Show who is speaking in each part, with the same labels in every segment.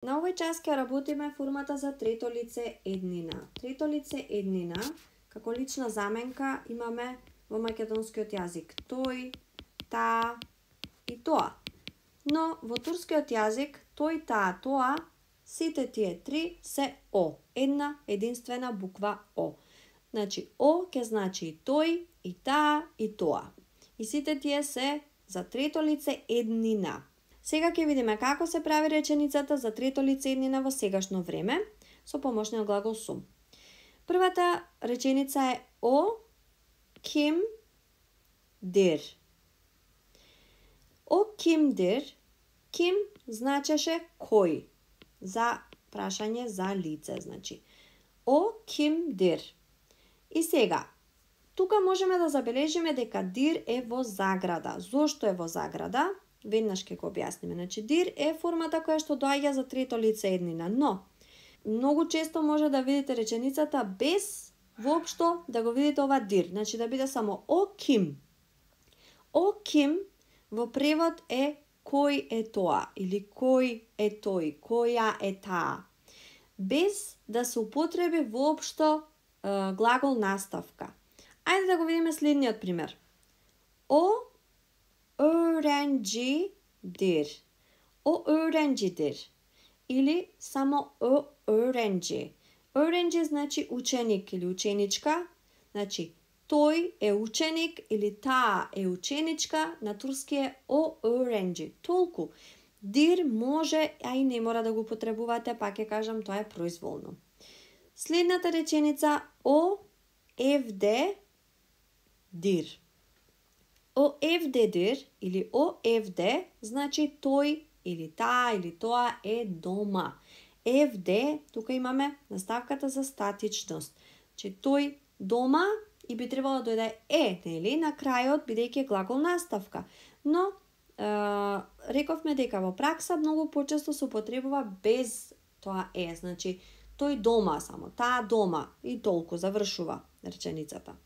Speaker 1: На овој час ќе работиме формата за трето лице еднина. Трето лице еднина, како лична заменка, имаме во македонскиот јазик тој, таа и тоа. Но во турскиот јазик тој, таа, тоа, сите тие три се о, една единствена буква о. Значи о ќе значи и тој, и таа, и тоа. И сите тие се за трето лице еднина. Сега ќе видиме како се прави реченицата за трето лице еднина во сегашно време со помошниот глагол сум. Првата реченица е о кимдир. О кимдир, ким значеше кој, за прашање за лице, значи. О кимдир. И сега, тука можеме да забележиме дека дир е во заграда. Зошто е во заграда? Веднаш ќе го објасниме. Значи, дир е формата која што доаѓа за трето лице еднина, но многу често може да видите реченицата без воопшто да го видите ова дир. Значи, да биде само о ким. О ким во превод е кој е тоа, или кој е тој, која е таа. Без да се употреби воопшто глагол наставка. Ајде да го видиме следниот пример. О öğrencidir. O öğrencidir. Или само o öğrenci. Öğrenci значи ученик или ученичка. Значи тој е ученик или таа е ученичка. На турски е o öğrenci. Толку. Дир може, а и не мора да го потребувате, пак ќе кажам, тоа е произволно. Следната реченица o evdedir. O evdedir или o evde значи тој или таа или тоа е дома. Евде, тука имаме наставката за статичност. Че тој дома и би требало да дојде нели, на крајот бидејќи глагол наставка. Но рековме дека во пракса многу почесто се употребува без тоа значи тој дома само, таа дома и толку завршува реченицата.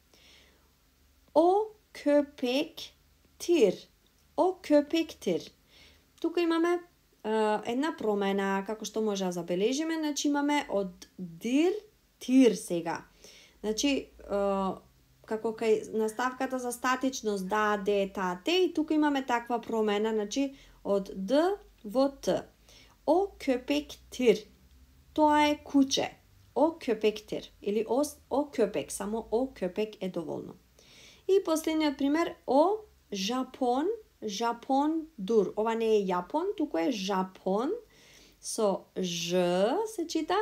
Speaker 1: O köpektir. O köpektir. Тука имаме една промена, како што може да забележиме, значи имаме од дир, тир сега. Значи, како кај наставката за статичност да, де, та, те, и тука имаме таква промена, значи од д во т. O köpektir. Тоа е куче. O köpektir. Или o köpek, само o köpek е доволно. И последниот пример, о Жапон, Жапон дур. Ова не е Јапон, туку е Жапон. Со Ж се чита.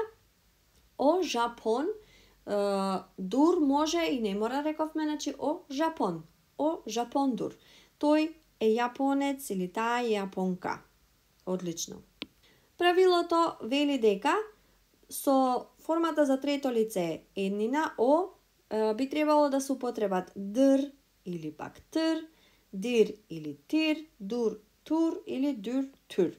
Speaker 1: О Жапон, дур може и не мора рековме, значи о Жапон. О Жапон дур. Тој е јапонец или таа е јапонка. Одлично. Правилото вели дека со формата за трето лице еднина о би требало да се употребат др или пак тр, дир или тир, дур, тур или дур, тур.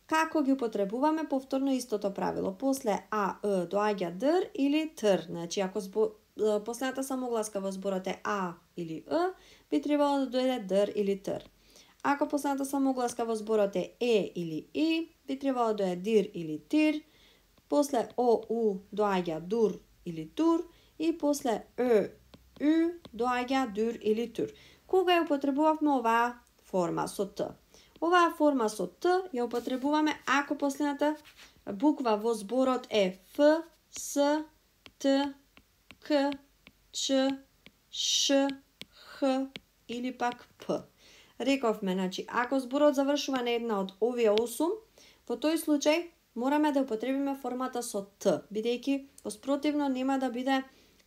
Speaker 1: Како ги употребуваме? Повторно истото правило. После а, доаѓа др или тр. Значи, ако последната самогласка во зборот е а или би требало да дојде др или тр. Ако последната самогласка во зборот е или и, би требало да дојде дир или тир. После о, у доаѓа дур или тур. И после у доаѓа дур или тур. Кога ја употребувавме оваа форма со т? Оваа форма со т ја употребуваме ако последната буква во зборот е ф, с, т, к, ч, ш, х или пак п. Рековме, значи, ако зборот завршува на една од овие 8, во тој случај мораме да употребиме формата со т, бидејќи воспротивно нема да биде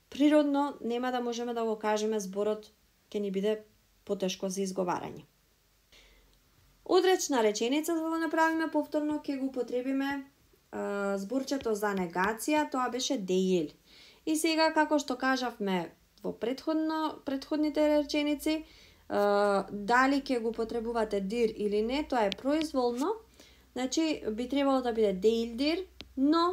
Speaker 1: природно, нема да можеме да го кажеме, зборот ќе ни биде потешко за изговарање. Одречна реченица, за да направиме повторно, ќе го употребиме зборчето за негација, тоа беше дејел. И сега, како што кажавме во претходните реченици, дали ќе го употребувате дир или не, тоа е произволно, значи би требало да биде дејлдир, но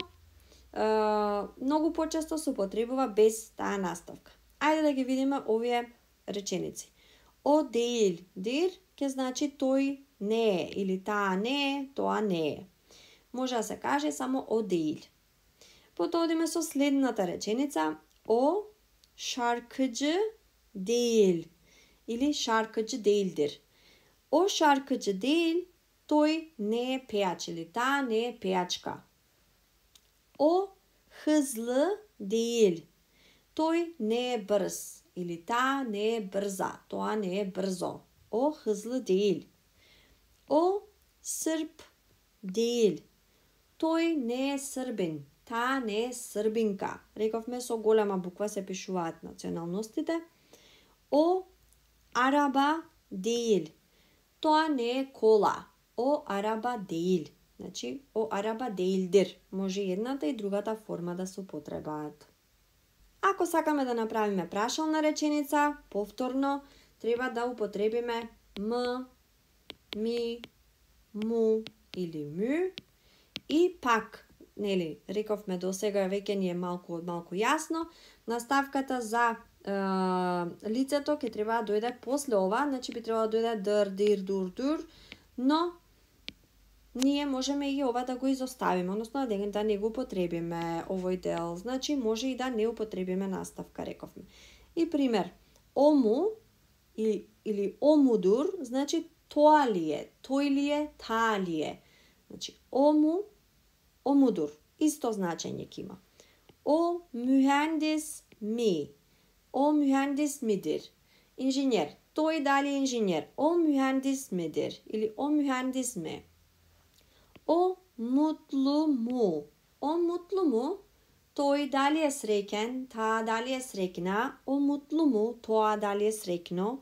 Speaker 1: многу почесто се употребува без таа наставка. Ајде да ги видиме овие реченици. О дејл дир ќе значи тој не е, или таа не е, тоа не е. може да се каже само о değil. Потоа одиме со следната реченица. O şarkıcı değil или şarkıcı değildir. O şarkıcı değil, тој не е пејач или таа не е пејачка. O hızlı değil. Тој не е брз или таа не е брза, тоа не е брзо. O hızlı değil. O Sırp değil. Тој не е србин, таа не е србинка. Рековме со голема буква се пишуваат националностите. O araba değil. Тоа не е кола. O araba değil. Значи, o araba değildir. Може едната и другата форма да се употребаат. Ако сакаме да направиме прашална реченица, повторно, треба да употребиме м, ми, му или му. И пак, нели, рековме досега, веќе ни е малку јасно, наставката за лицето ќе треба да дојде после ова, значи би требало да дојде др, дир, дур, дур, но ние можеме и ова да го изоставиме, односно да не го употребиме овој дел, значи може и да не употребиме наставка, рековме. И пример, ому или омудур, значи тоа ли е, тој ли е, таа ли е. Значи ому, омудур, исто значење ќе има. O mühendis mi? O mühendis midir? İnженер, тој дали е инженер? O mühendis midir? Или o mühendis mi? O mutlu mu? O mutlu mu? Тој дали е среќен? Таа дали е среќна? O mutlu mu? Тоа дали е среќно?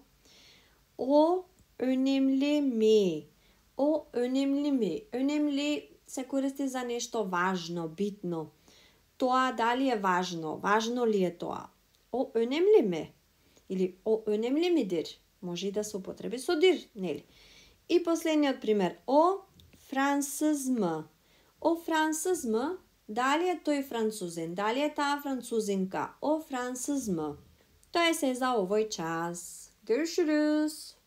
Speaker 1: O önemli mi? O önemli mi? Önemli се користи за нешто важно, битно. Тоа дали е важно? Важно ли е тоа? O önemli mi? Или o önemli midir? Може и да се употреби со дир, нели? И последниот пример. O Fransız mı? O Fransız mı? Дали е тој французин? Дали е таа французинка? O Fransız mı? Тоа е се за овој час. Görüşürüz.